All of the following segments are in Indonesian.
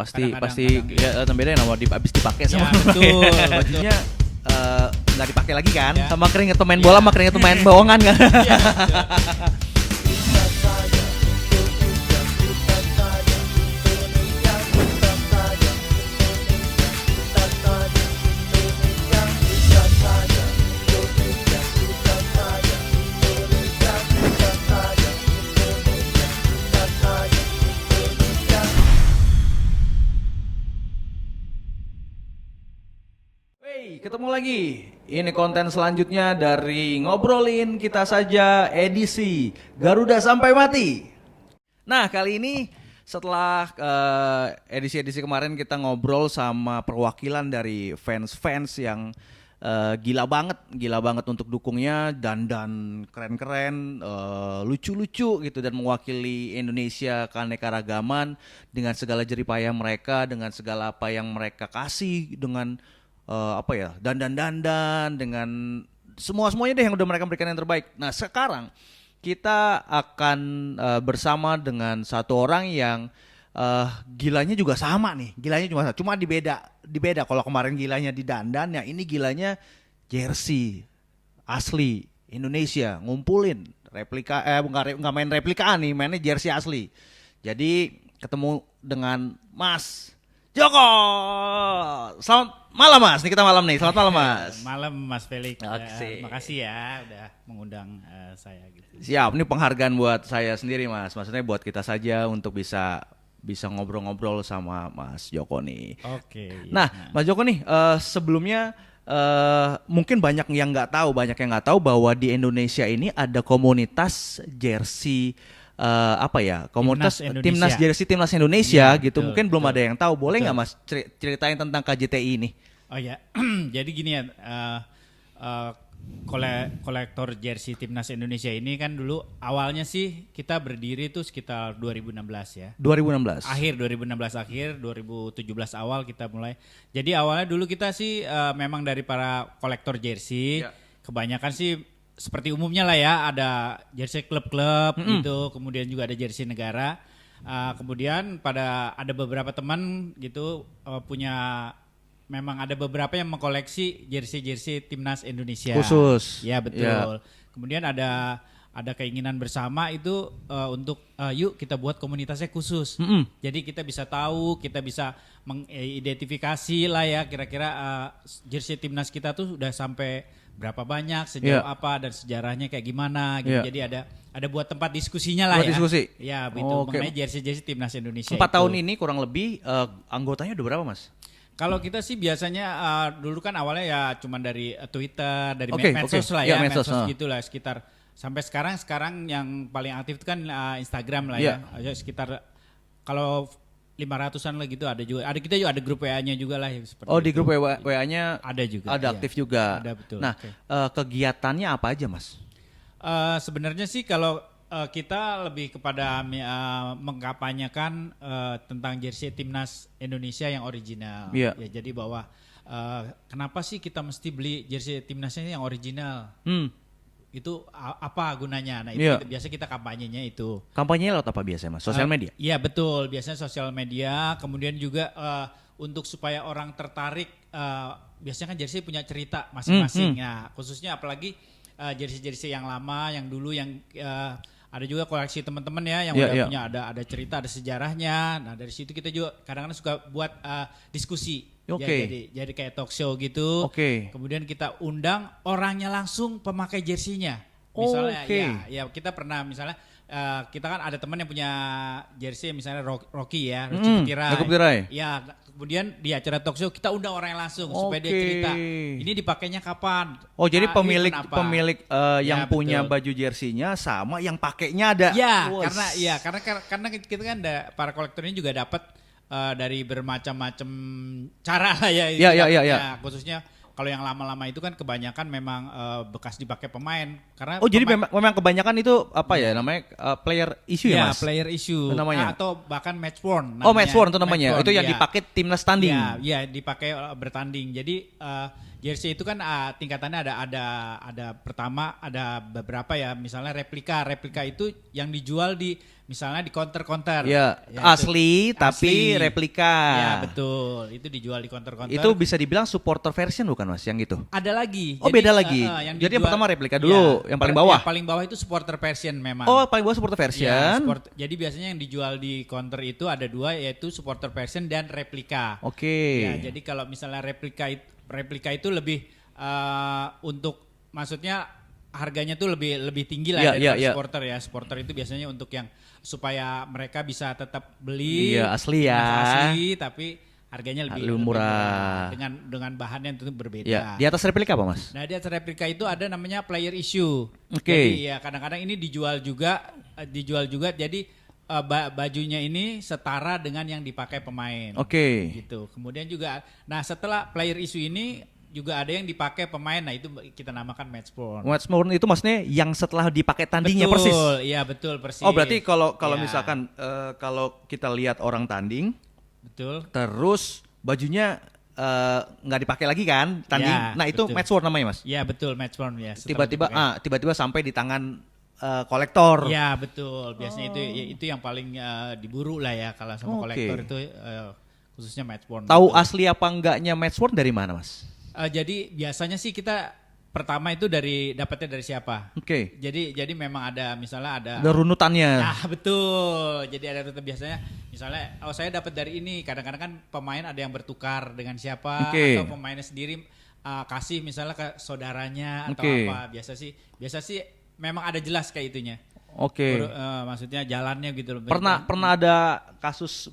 Pasti ya, beda yang habis dipakai sama betul. bajunya nggak dipakai lagi kan, ya. sama keringet pemain bola sama keringet pemain bohongan kan. Ya, Ketemu lagi. Ini konten selanjutnya dari Ngobrolin Kita Saja edisi Garuda Sampai Mati. Nah, kali ini setelah edisi-edisi kemarin kita ngobrol sama perwakilan dari fans-fans yang gila banget untuk dukungnya, dandan keren-keren, lucu-lucu gitu, dan mewakili Indonesia keanekaragaman dengan segala jeripayah mereka, dengan segala apa yang mereka kasih, dengan dandan-dandan, dengan semuanya deh yang udah mereka berikan yang terbaik. Nah, sekarang kita akan bersama dengan satu orang yang gilanya juga sama nih. Gilanya cuma dibeda. Kalau kemarin gilanya di dandan, ya ini gilanya jersey asli Indonesia, ngumpulin replika, nggak main replikaan nih, mainnya jersey asli. Jadi ketemu dengan Mas Joko. Selamat malam Mas, nih kita malam nih. Selamat malam Mas. Malam Mas Felix. Makasih ya udah mengundang saya gitu. Siap, ini penghargaan buat saya sendiri Mas. Maksudnya buat kita saja untuk bisa ngobrol-ngobrol sama Mas Joko nih. Oke. Nah, Mas Joko nih, sebelumnya mungkin banyak yang nggak tahu bahwa di Indonesia ini ada komunitas jersey komunitas timnas jersey timnas Indonesia ya, gitu. Mungkin belum ada yang tahu. Boleh nggak Mas ceritain tentang KJTI ini? Oh ya, jadi gini ya, kolektor jersey timnas Indonesia ini kan dulu awalnya sih kita berdiri tuh sekitar 2016 ya. 2016. Akhir 2017 awal kita mulai. Jadi awalnya dulu kita sih memang dari para kolektor jersey, kebanyakan sih seperti umumnya lah ya, ada jersey klub-klub gitu, kemudian juga ada jersey negara. Kemudian ada beberapa teman gitu memang ada beberapa yang mengkoleksi jersey timnas Indonesia. Khusus. Ya betul. Kemudian ada keinginan bersama itu untuk yuk kita buat komunitasnya khusus. Jadi kita bisa tahu, kita bisa mengidentifikasi lah ya kira-kira jersey timnas kita tuh udah sampai berapa banyak, sejauh apa, dan sejarahnya kayak gimana gitu. Jadi ada buat tempat diskusinya lah ya. Diskusi. Ya, begitu. Mengenai jersey timnas Indonesia. 4 tahun ini kurang lebih anggotanya udah berapa, Mas? Kalau kita sih biasanya dulu kan awalnya ya cuma dari Twitter, dari medsos lah ya. Medsos gitulah, sekitar sampai sekarang yang paling aktif itu kan Instagram lah ya. Sekitar kalau 500-an lah gitu ada juga. Kita juga ada grup WA-nya juga lah seperti di grup WA-nya ada juga. Ada aktif juga. Ada, betul. Nah, kegiatannya apa aja, Mas? Sebenarnya sih kalau kita lebih kepada mengkampanyekan tentang jersey timnas Indonesia yang original. Ya, jadi bahwa kenapa sih kita mesti beli jersey timnasnya yang original? Itu apa gunanya? Nah, itu biasa kita kampanyenya itu. Kampanyenya lewat apa biasanya, Mas? Sosial media? Iya, betul. Biasanya sosial media, kemudian juga untuk supaya orang tertarik, biasanya kan jersey punya cerita masing-masing. Nah, khususnya apalagi jersey-jersey yang lama, yang dulu yang ada juga koleksi teman-teman ya yang udah punya ada cerita, ada sejarahnya. Nah, dari situ kita juga kadang-kadang suka buat diskusi. Jadi kayak talk show gitu. Kemudian kita undang orangnya langsung pemakai jersinya. Misalnya ya kita pernah misalnya kita kan ada teman yang punya jersey misalnya Rocky ya, Rocky Tirai. Ya, kemudian di acara talk show kita undang orang yang langsung supaya dia cerita. Ini dipakainya kapan? Jadi pemilik yang punya baju jersinya sama yang pakainya ada. Karena kita kan para kolektor ini juga dapat dari bermacam-macam cara lah ya. Iya. Khususnya kalau yang lama-lama itu kan kebanyakan memang bekas dipakai pemain. Karena jadi memang kebanyakan itu namanya player issue ya Mas? Player issue namanya. Atau bahkan match worn. Match worn itu namanya. Itu yang dipakai timnas tanding. Iya, dipakai bertanding. Jadi jersey itu kan tingkatannya ada pertama ada beberapa ya, misalnya replika itu yang dijual di misalnya di counter-counter. Ya, Ya, asli tapi replika. Ya betul, itu dijual di counter-counter. Itu bisa dibilang supporter version bukan Mas yang gitu? Ada lagi. Oh beda lagi. Jadi yang pertama replika dulu, yang paling bawah. Yang paling bawah itu supporter version memang. Oh paling bawah supporter version. Ya, jadi biasanya yang dijual di counter itu ada dua, yaitu supporter version dan replika. Oke. Ya, jadi kalau misalnya replika itu lebih untuk maksudnya harganya tuh lebih tinggi lah dari supporter ya. Supporter itu biasanya untuk yang supaya mereka bisa tetap beli asli ya. Asli tapi harganya lebih murah. Dengan bahan yang tentu berbeda. Ya, di atas replika apa Mas? Nah, di atas replika itu ada namanya player issue. Oke. Jadi ya kadang-kadang ini dijual juga jadi bajunya ini setara dengan yang dipakai pemain. Oke. Gitu. Kemudian juga nah setelah player issue ini juga ada yang dipakai pemain. Nah, itu kita namakan match worn. Match worn itu maksudnya yang setelah dipakai tandingnya persis. Iya, betul persis. Oh, berarti kalau misalkan kalau kita lihat orang tanding, betul. Terus bajunya nggak dipakai lagi kan tanding. Ya, nah, itu betul. match worn namanya, Mas. Iya, betul match worn ya. Tiba-tiba sampai di tangan kolektor. Iya, betul. Biasanya itu yang paling diburu lah ya kalau sama kolektor itu khususnya match worn. Tahu asli apa enggaknya match worn dari mana, Mas? Jadi biasanya sih kita pertama itu dapatnya dari siapa? Oke. Jadi memang ada misalnya ada runutannya. Nah, betul. Jadi ada runutan biasanya misalnya saya dapat dari ini. Kadang-kadang kan pemain ada yang bertukar dengan siapa atau pemainnya sendiri kasih misalnya ke saudaranya atau apa. Biasa sih memang ada jelas kayak itunya. Oke. Maksudnya jalannya gitu loh. Pernah ada kasus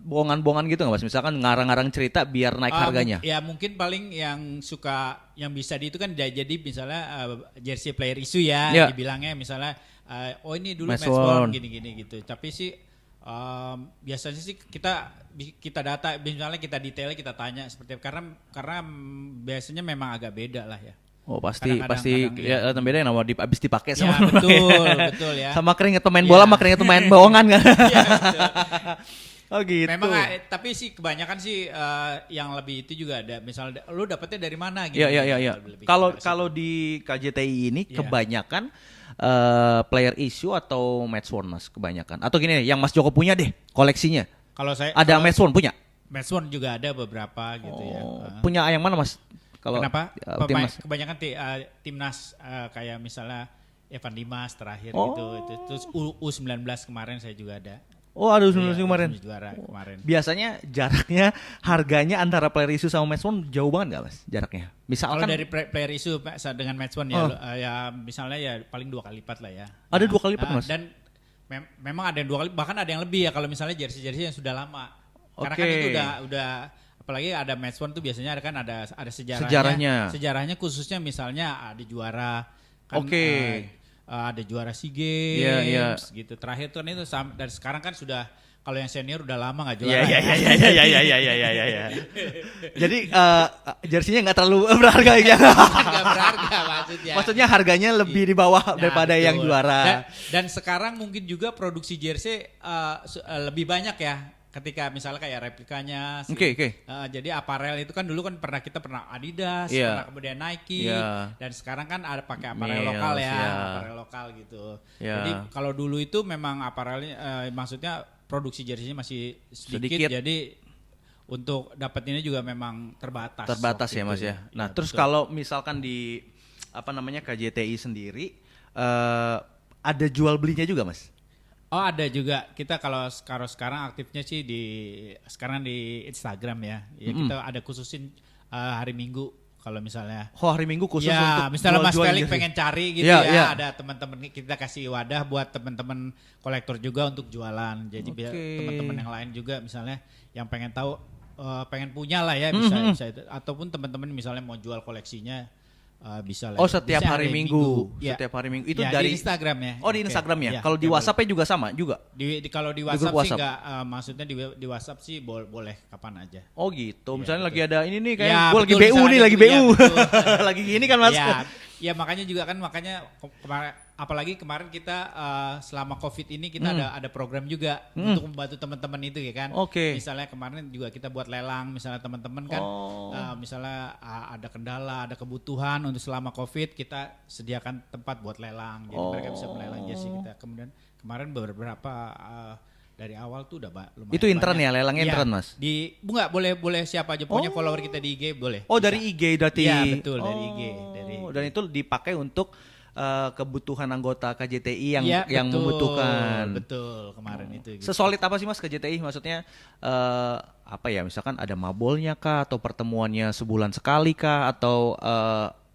bohongan-bohongan gitu nggak Mas? Misalkan ngarang-ngarang cerita biar naik harganya? Ya mungkin paling yang bisa itu kan jadi misalnya jersey player issue ya. Dibilangnya misalnya ini dulu match worn gini-gini gitu. Tapi sih biasanya sih kita data, misalnya kita detail, kita tanya seperti apa. Karena biasanya memang agak beda lah ya. Oh pasti kelihatan beda yang habis dipakai sama betul ya. Sama keringet pemain bola sama keringet pemain bohongan kan. Iya, betul. Oh gitu. Memang tapi sih kebanyakan sih yang lebih itu juga ada. Misalnya lu dapetnya dari mana gitu. Iya. Kalau di KJTI ini kebanyakan player issue atau match worn Mas kebanyakan. Atau gini yang Mas Joko punya deh koleksinya. Kalau saya ada match worn punya? Match worn juga ada beberapa gitu ya. Punya yang mana Mas? Kenapa? Kebanyakan timnas kayak misalnya Evan Dimas terakhir gitu. Terus U19 kemarin saya juga ada. Oh, ada U19 kemarin. Juara kemarin. Biasanya jaraknya harganya antara player issue sama match worn jauh banget nggak Mas jaraknya? Misalkan kalau dari player issue dengan match worn ya misalnya ya paling 2 kali lipat lah ya. Ada 2 kali lipat Mas. Dan memang ada yang 2 kali, bahkan ada yang lebih ya kalau misalnya jersey yang sudah lama. Karena kan itu udah apalagi ada match worn tuh biasanya ada sejarahnya. Sejarahnya khususnya misalnya ada juara kan, ada juara SEA Games gitu. Terakhir tuh kan itu dan sekarang kan sudah kalau yang senior udah lama nggak juara. Iya. Jadi jersinya nggak terlalu berharga ya. Nggak berharga maksudnya. Maksudnya harganya lebih di bawah daripada yang juara. Dan sekarang mungkin juga produksi jersey lebih banyak ya. Ketika misalnya kayak replikanya, jadi aparel itu kan dulu kan kita pernah Adidas, pernah kemudian Nike, dan sekarang kan ada pakai aparel lokal aparel lokal gitu. Jadi kalau dulu itu memang aparelnya, maksudnya produksi jersey-nya masih sedikit, jadi untuk dapetinnya juga memang terbatas. Terbatas ya Mas ya. Nah terus kalau misalkan di KJTI sendiri ada jual belinya juga Mas? Oh ada juga, kita kalau sekarang aktifnya sih sekarang di Instagram ya. Kita ada khususin hari Minggu kalau misalnya. Oh hari Minggu khusus untuk misalnya Mas Felix pengen cari gitu ada teman-teman kita kasih wadah buat teman-teman kolektor juga untuk jualan. Jadi biar teman-teman yang lain juga misalnya yang pengen tahu, pengen punya lah ya bisa itu. Ataupun teman-teman misalnya mau jual koleksinya. Bisa lah. Oh setiap hari Minggu. Setiap hari Minggu itu dari Instagram ya. Oh di Instagram ya. Kalau di WhatsApp-nya juga sama juga. Kalau di WhatsApp sih enggak, maksudnya di WhatsApp sih boleh kapan aja. Oh gitu. Misalnya lagi ada ini nih kayak gue lagi BU nih, lagi BU. Lagi gini kan Mas. Ya makanya juga kan apalagi kemarin kita selama COVID ini kita ada program juga untuk membantu teman-teman itu ya kan. Oke. Misalnya kemarin juga kita buat lelang, misalnya teman-teman kan misalnya ada kendala, ada kebutuhan untuk selama COVID kita sediakan tempat buat lelang. Jadi mereka bisa melelang jersey kita. Kemudian kemarin beberapa dari awal tuh udah lumayan. Itu intern banyak. ya, lelang intern Mas? Enggak, boleh siapa aja. Pokoknya follower kita di IG boleh. Oh bisa. dari IG berarti? Iya betul, dari IG. Dan itu dipakai untuk kebutuhan anggota KJTI yang Iya, yang betul, membutuhkan. Betul, kemarin itu. Gitu. Sesolid apa sih Mas KJTI? Maksudnya apa ya? Misalkan ada mabolnya kah, atau pertemuannya sebulan sekali kah, atau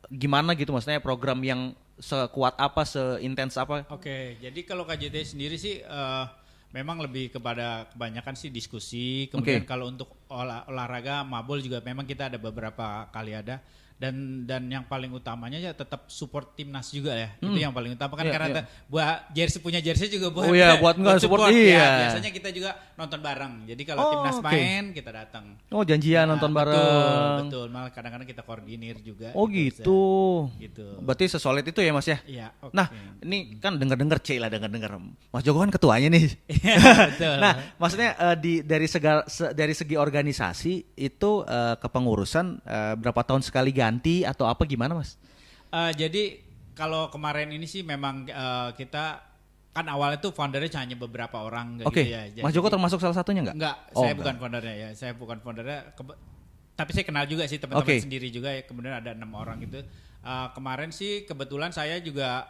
gimana gitu? Maksudnya program yang sekuat apa, seintens apa? Oke, jadi kalau KJTI sendiri sih memang lebih kepada kebanyakan sih diskusi. Kemudian kalau untuk olahraga mabol juga memang kita ada beberapa kali ada. Dan yang paling utamanya ya tetap support timnas juga ya. Itu yang paling utama kan karena buat punya jersey juga buat buat nggak support ya. Biasanya kita juga nonton bareng. Jadi kalau timnas main kita datang. Oh janjian nonton bareng. Betul. Malah kadang-kadang kita koordinir juga. Oh gitu. Gitu. Berarti sesolid itu ya Mas ya? Iya. Okay. Nah ini kan dengar-dengar dengar-dengar. Mas Joko kan ketuanya nih. Betul. Nah maksudnya dari segi organisasi itu kepengurusan berapa tahun sekali ganti atau apa gimana Mas? Jadi kalau kemarin ini sih memang kita kan awalnya tuh foundernya hanya beberapa orang Oke. gitu ya. Mas Joko termasuk salah satunya nggak? Enggak, saya bukan foundernya ya. Saya bukan foundernya. Tapi saya kenal juga sih teman-teman sendiri juga ya. Kemudian ada 6 orang gitu. Kemarin sih kebetulan saya juga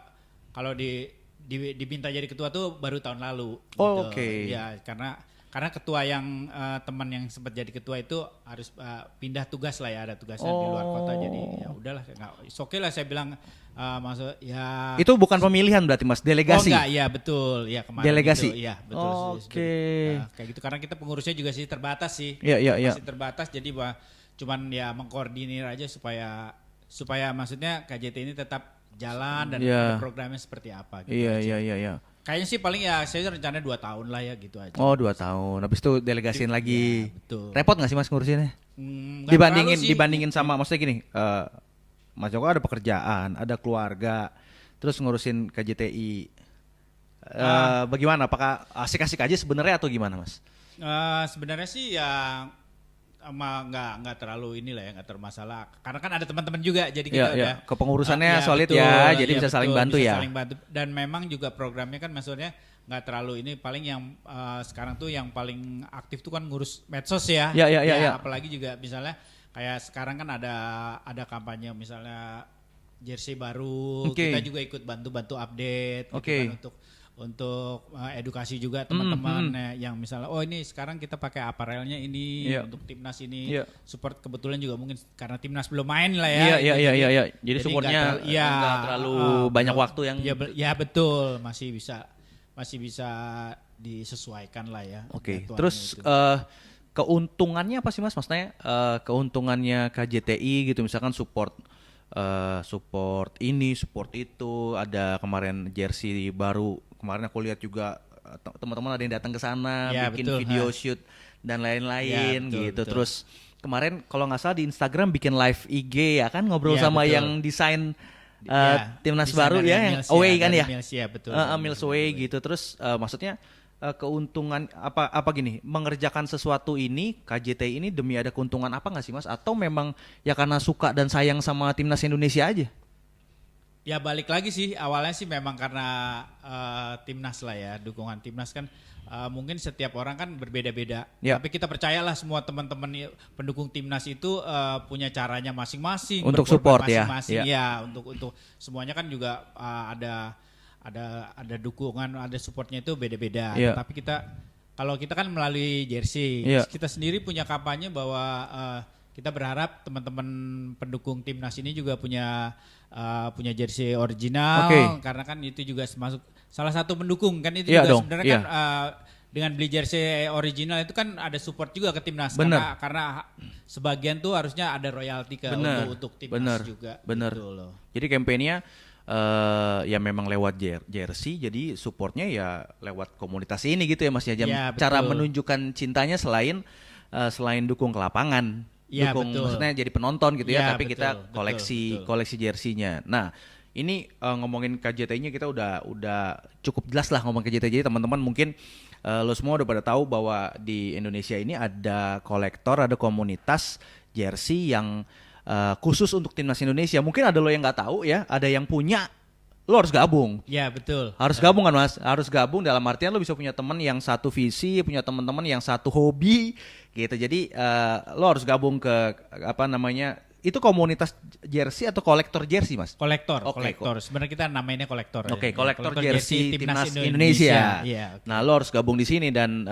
kalau diminta jadi ketua tuh baru tahun lalu. Oh, gitu. oke. Ya karena ketua yang teman yang sempat jadi ketua itu harus pindah tugas lah ya, ada tugasnya di luar kota, jadi ya udahlah oke lah saya bilang maksud ya itu bukan pemilihan berarti Mas, delegasi? Oh enggak, ya betul ya kemarin delegasi gitu, ya betul. Oke. Kayak gitu karena kita pengurusnya juga sih terbatas sih. Iya. Masih terbatas, jadi cuman ya mengkoordinir aja supaya maksudnya KJT ini tetap jalan dan ada programnya seperti apa gitu. Iya. Kayaknya sih paling ya saya rencananya 2 tahun lah ya gitu aja. Oh 2 tahun, habis itu delegasiin lagi. Ya, betul. Repot nggak sih Mas ngurusinnya? Dibandingin sama maksudnya gini, Mas Joko ada pekerjaan, ada keluarga, terus ngurusin KJTI. Bagaimana? Apakah asik-asik aja sebenarnya atau gimana Mas? Sebenarnya sih ya nggak terlalu inilah ya, nggak terlalu masalah karena kan ada teman-teman juga, jadi kita udah kepengurusannya solid betul, ya, jadi bisa saling bantu bisa ya. Saling bantu, dan memang juga programnya kan maksudnya nggak terlalu ini, paling yang sekarang tuh yang paling aktif tuh kan ngurus medsos ya. Ya. Apalagi juga misalnya kayak sekarang kan ada kampanye misalnya jersey baru, kita juga ikut bantu update gitu kan, untuk edukasi juga teman-teman yang misalnya ini sekarang kita pakai aparelnya ini untuk timnas ini, support kebetulan juga mungkin karena timnas belum main lah ya. Iya. Jadi supportnya nggak terlalu banyak waktu yang betul, masih bisa disesuaikan lah ya. Oke. Terus keuntungannya apa sih Mas? Maksudnya keuntungannya KJTI gitu, misalkan support ini, support itu, ada kemarin jersey baru. Kemarin aku lihat juga teman-teman ada yang datang ke sana, bikin video shoot dan lain-lain gitu. Betul. Terus kemarin kalau nggak salah di Instagram bikin live IG ya kan, ngobrol sama yang desain timnas baru ya, yang away kan ya. Mills away gitu. Terus maksudnya keuntungan apa gini, mengerjakan sesuatu ini KJTI ini demi ada keuntungan apa nggak sih Mas? Atau memang ya karena suka dan sayang sama timnas Indonesia aja? Ya balik lagi sih, awalnya sih memang karena timnas lah ya, dukungan timnas kan mungkin setiap orang kan berbeda-beda. Tapi kita percayalah semua teman-teman pendukung timnas itu punya caranya masing-masing untuk support masing-masing ya. Untuk semuanya kan juga ada dukungan, ada supportnya itu beda-beda. Tapi kalau kita kan melalui jersey, kita sendiri punya kampanye bahwa kita berharap teman-teman pendukung timnas ini juga punya jersey original, karena kan itu juga termasuk salah satu pendukung kan, itu juga sebenarnya kan dengan beli jersey original itu kan ada support juga ke timnas. Karena sebagian tuh harusnya ada royalti untuk timnas juga. Bener. Gitu loh. Jadi kampanyenya ya memang lewat jersey, jadi supportnya ya lewat komunitas ini gitu ya Mas ya. Cara menunjukkan cintanya selain dukung ke lapangan. Maksudnya jadi penonton gitu ya, tapi kita koleksi jersey-nya. Nah, ini ngomongin KJTI-nya kita udah cukup jelas lah ngomong KJTI. Jadi teman-teman mungkin lo semua udah pada tahu bahwa di Indonesia ini ada kolektor, ada komunitas jersey yang khusus untuk timnas Indonesia. Mungkin ada lo yang nggak tahu ya, ada yang punya, lo harus gabung. Ya betul. Harus gabung kan Mas? Harus gabung dalam artian lo bisa punya teman yang satu visi, punya teman-teman yang satu hobi gitu. Jadi lo harus gabung ke apa namanya? Itu komunitas jersey atau kolektor jersey Mas? Kolektor, Oke, kolektor. Sebenarnya kita namainnya kolektor. Oke, ya. kolektor jersey timnas Indonesia. Iya. Oke. Nah, lo harus gabung di sini dan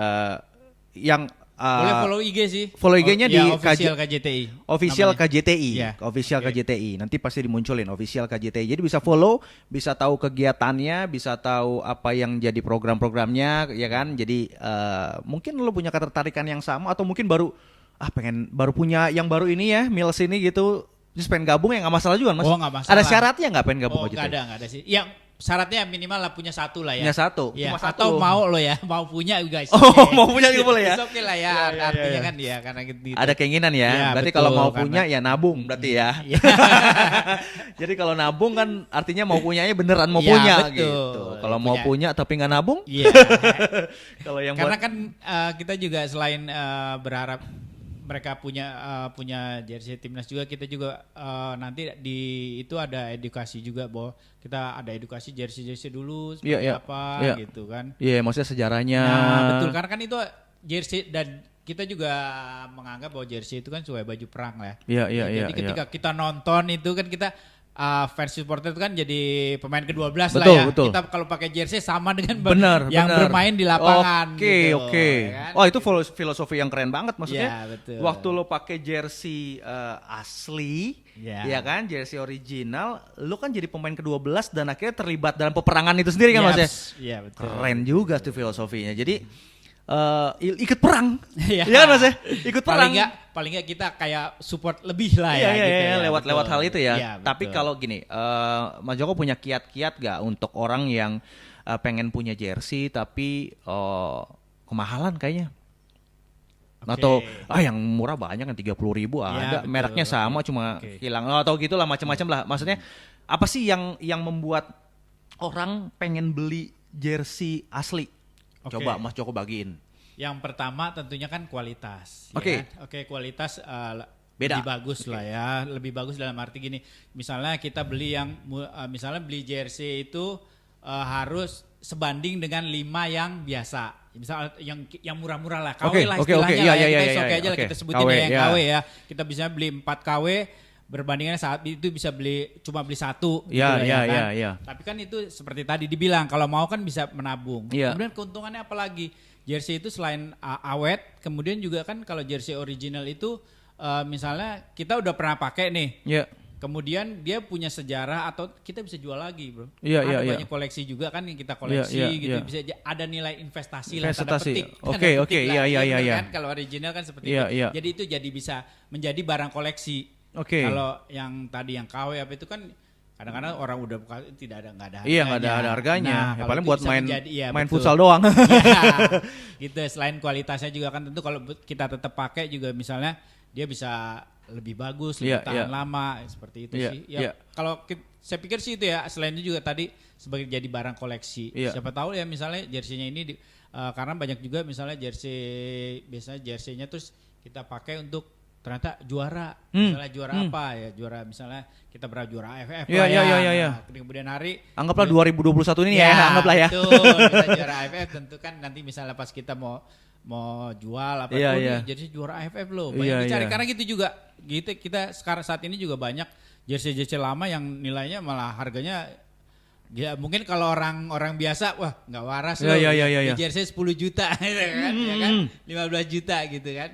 yang Boleh follow IG sih. Follow IG-nya di official KJTI. Official namanya. KJTI. Iya. Official Oke. KJTI. Nanti pasti dimunculin official KJTI. Jadi bisa follow, bisa tahu kegiatannya, bisa tahu apa yang jadi program-programnya, ya kan? Jadi mungkin lo punya ketertarikan yang sama atau mungkin baru punya yang baru ini ya, Mills ini gitu. Terus pengen gabung ya nggak masalah juga Mas. Oh, nggak masalah. Ada syaratnya nggak pengen gabung KJTI? Nggak ada sih. Yang syaratnya minimal lah punya satu lah ya. Punya satu. Ya, Cuma satu. atau mau lo ya, mau punya juga. Oh, mau punya juga boleh ya? Oke lah ya, Iya, artinya iya. kan ya karena gitu. Ada keinginan ya. Ya, Berarti betul, kalau mau karena- punya ya nabung berarti ya. Iya. Jadi kalau nabung kan artinya mau punyanya beneran mau Ya, punya betul. gitu. Kalau mau punya tapi nggak nabung, Iya. kalau yang Karena buat kan kita juga selain berharap mereka punya jersey timnas juga, kita juga nanti di itu ada edukasi juga bahwa kita ada edukasi jersey dulu seperti Iya, iya. apa Iya. gitu kan. iya maksudnya sejarahnya. Nah betul, karena kan itu jersey dan kita juga menganggap bahwa jersey itu kan sesuai baju perang lah. Iya, iya, Jadi iya, ketika kita nonton itu kan kita fans supporter itu kan jadi pemain ke-12 lah Betul, ya. betul. Kita kalau pakai jersey sama dengan Benar, yang benar. bermain di lapangan Oke, gitu. oke. ya kan? Oh, itu filosofi yang keren banget maksudnya. Iya, betul. Waktu lo pakai jersey asli, Iya. ya kan, jersey original, lo kan jadi pemain ke-12 dan akhirnya terlibat dalam peperangan itu sendiri kan Mas ya? Iya, betul. Keren juga tuh filosofinya. Jadi ikut perang. Iya. Iya kan Mas ya? Ikut perang. Paling nggak kita kayak support lebih lah Iya, ya. iya, gitu iya, ya, lewat betul. hal itu ya. Iya, Tapi betul. kalau gini, Mas Joko punya kiat-kiat gak untuk orang yang pengen punya jersey tapi kemahalan kayaknya? Oke. Atau yang murah banyak yang 30.000 ada, betul. mereknya sama cuma Oke. hilang atau gitulah macam-macam lah. Maksudnya apa sih yang membuat orang pengen beli jersey asli? Oke. Coba Mas Joko bagiin. Yang pertama tentunya kan kualitas. Oke. Ya kan? Oke, kualitas Beda. lebih bagus lah ya. Lebih bagus dalam arti gini. Misalnya kita beli misalnya beli jersey itu harus sebanding dengan 5 yang biasa. Misal yang murah-murah lah, KW Oke, lah oke, istilahnya oke. Iya, lah iya, ya. Kita iya, oke iya, aja lah oke. kita sebutin KW, ya yang ya. KW ya. Kita bisa beli 4 KW berbandingan saat itu bisa cuma beli 1 gitu Iya, lah iya, kan. iya, iya. Tapi kan itu seperti tadi dibilang kalau mau kan bisa menabung. Iya. Kemudian keuntungannya apa lagi? Jersey itu selain awet, kemudian juga kan kalau jersey original itu misalnya kita udah pernah pakai nih. Iya. Kemudian dia punya sejarah atau kita bisa jual lagi, Bro. Iya, Ada iya, iya. banyak koleksi juga kan yang kita koleksi Iya, iya, gitu, iya. bisa ada nilai investasi lah tanda Investasi. petik. Oke, Tanda oke, petik lah. iya, iya, Bener iya. kan? Kalau original kan seperti Iya, itu. iya. Jadi itu jadi bisa menjadi barang koleksi. Oke. Kalau yang tadi yang KW apa itu kan kadang-kadang orang udah buka tidak ada nggak ada Iya, nggak ada harganya. Nah, Ya, kalau paling itu buat bisa main betul. futsal doang. Iya, gitu. Selain kualitasnya juga kan tentu kalau kita tetap pakai juga misalnya dia bisa lebih bagus, lebih Iya, tahan iya. lama seperti itu Iya, sih. Ya, iya. kalau saya pikir sih itu ya. Selain itu juga tadi sebagai jadi barang koleksi. Iya. Siapa tahu ya misalnya jersey-nya ini karena banyak juga misalnya biasanya jersey-nya terus kita pakai untuk ternyata juara. Misalnya juara apa ya? Juara misalnya kita pernah juara AFF Iya, lah iya, ya. iya, iya. Nah, kemudian hari Anggaplah 2021 ini ya, anggaplah ya. Betul, kita juara AFF tentu kan nanti misalnya pas kita mau jual apa Iya, oh, iya. nih jersey juara AFF loh. Banyak Iya, dicari iya. karena gitu juga. Gitu kita sekarang saat ini juga banyak jersey-jersey lama yang nilainya malah harganya ya mungkin kalau orang biasa wah nggak waras Iya, loh. iya, iya, iya. Jersey 10 juta gitu kan, ya kan? 15 juta gitu kan.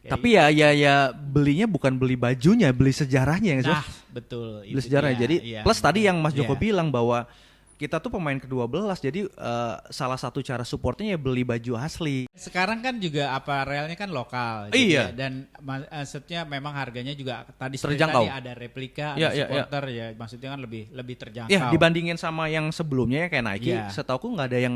Kayak Tapi ya belinya bukan beli bajunya, beli sejarahnya ya. nah, betul. Beli itu sejarah. dia. Jadi Iya, plus tadi yang Mas Joko iya. bilang bahwa kita tuh pemain ke-12, jadi salah satu cara supportnya ya beli baju asli. Sekarang kan juga aparelnya kan lokal. Iya. Jadi, dan maksudnya memang harganya juga tadi seperti Terjangkau. tadi ada replika, Iya, ada iya, supporter ya. Maksudnya kan lebih terjangkau. Ya dibandingin sama yang sebelumnya ya kayak Nike, Iya. setauku nggak ada yang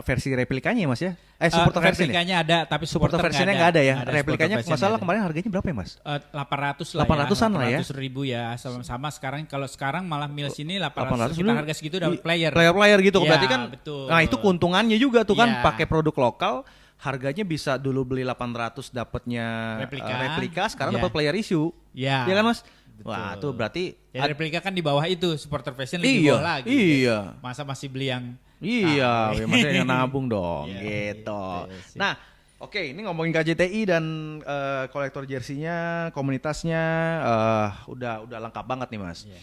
versi replikanya ya Mas ya. supporter version ya? Replikanya ada, tapi Supporter supporter versionnya nggak ada ya. Nggak ada, Replikanya supporter masalah versionnya kemarin harganya berapa ya, Mas? 800 lah 800-an ya, lah ya. 800 ribu ya, sama-sama sekarang. Kalau sekarang malah Mills ini 800, 800 kita dulu. harga segitu dapat player. Player gitu. Iya, Berarti kan betul. nah itu keuntungannya juga tuh kan Iya. pakai produk lokal. Harganya bisa dulu beli 800 dapatnya replika, sekarang Iya. dapat player issue. Ya. Iya kan, Mas? Wah, tuh berarti Ya, replika kan di bawah itu, supporter fashion lebih Iya, bawah lagi. iya. Masa masih beli yang Iya, ya, maksudnya yang nabung dong, Iya, gitu. gitu sih. Nah, oke, ini ngomongin KJTI dan kolektor jersinya, komunitasnya udah lengkap banget nih, Mas. Iya.